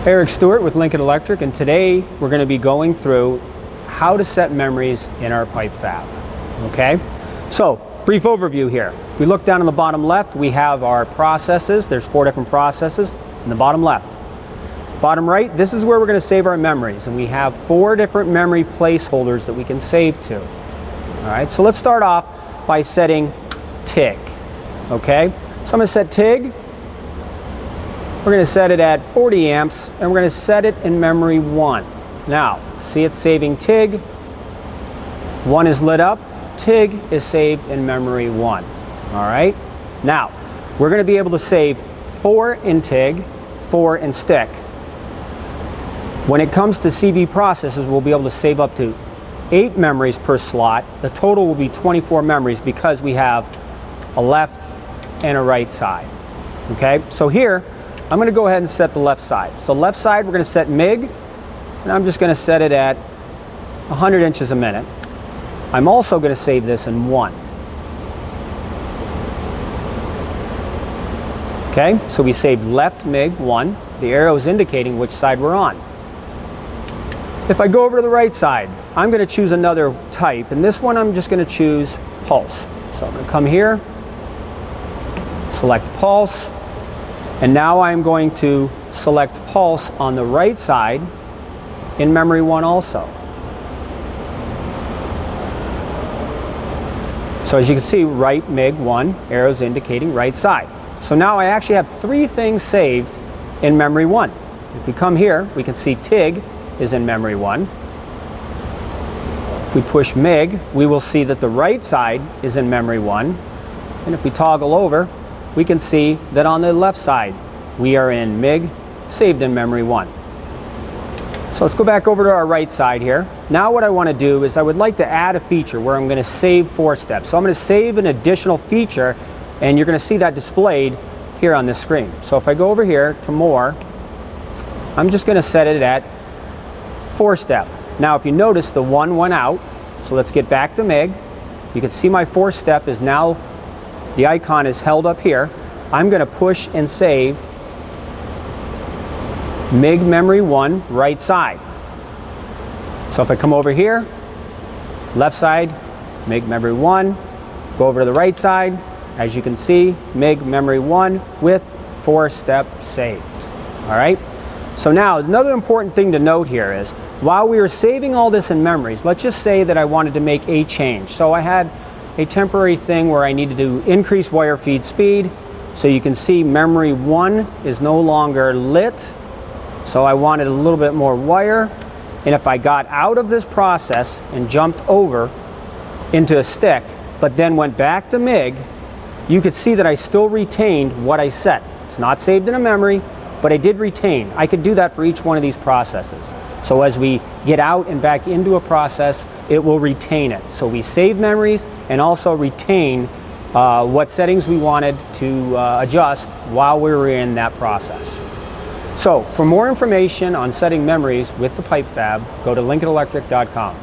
Eric Stewart with Lincoln Electric, and today we're going to be going through how to set memories in our pipe fab. Okay, so brief overview here. If we look down on the bottom left, we have our processes. There's 4 different processes in the bottom left. Bottom right, this is where we're going to save our memories, and we have 4 different memory placeholders that we can save to. All right, so let's start off by setting TIG. Okay, so I'm going to set TIG. We're going to set it at 40 amps, and we're going to set it in memory 1. Now, see it's saving TIG. 1 is lit up. TIG is saved in memory 1. All right. Now, we're going to be able to save 4 in TIG, 4 in stick. When it comes to CV processes, we'll be able to save up to 8 memories per slot. The total will be 24 memories because we have a left and a right side. Okay, so here, I'm going to go ahead and set the left side. So left side, we're going to set MIG, and I'm just going to set it at 100 inches a minute. I'm also going to save this in 1. Okay, so we saved left MIG 1. The arrow is indicating which side we're on. If I go over to the right side, I'm going to choose another type, and this one I'm just going to choose pulse. So I'm going to come here, select pulse, and now I'm going to select pulse on the right side in memory 1 also. So as you can see, right MIG 1, arrows indicating right side. So now I actually have 3 things saved in memory 1. If we come here, we can see TIG is in memory 1. If we push MIG, we will see that the right side is in memory 1. And if we toggle over, we can see that on the left side, we are in MIG, saved in memory 1. So let's go back over to our right side here. Now what I want to do is I would like to add a feature where I'm going to save 4 steps. So I'm going to save an additional feature, and you're going to see that displayed here on this screen. So if I go over here to more, I'm just going to set it at 4 step. Now if you notice, the 1 went out, so let's get back to MIG. You can see my 4 step is now, the icon is held up here. I'm going to push and save MIG memory 1 right side. So if I come over here, left side, MIG memory 1, go over to the right side, as you can see, MIG memory 1 with 4 step saved. All right. So now another important thing to note here is while we were saving all this in memories, let's just say that I wanted to make a change. So I had a temporary thing where I needed to increase wire feed speed. So you can see memory 1 is no longer lit. So I wanted a little bit more wire. And if I got out of this process and jumped over into a stick, but then went back to MIG, you could see that I still retained what I set. It's not saved in a memory, but I did retain. I could do that for each one of these processes. So as we get out and back into a process, it will retain it. So we save memories and also retain what settings we wanted to adjust while we were in that process. So for more information on setting memories with the pipe fab, go to lincolnelectric.com.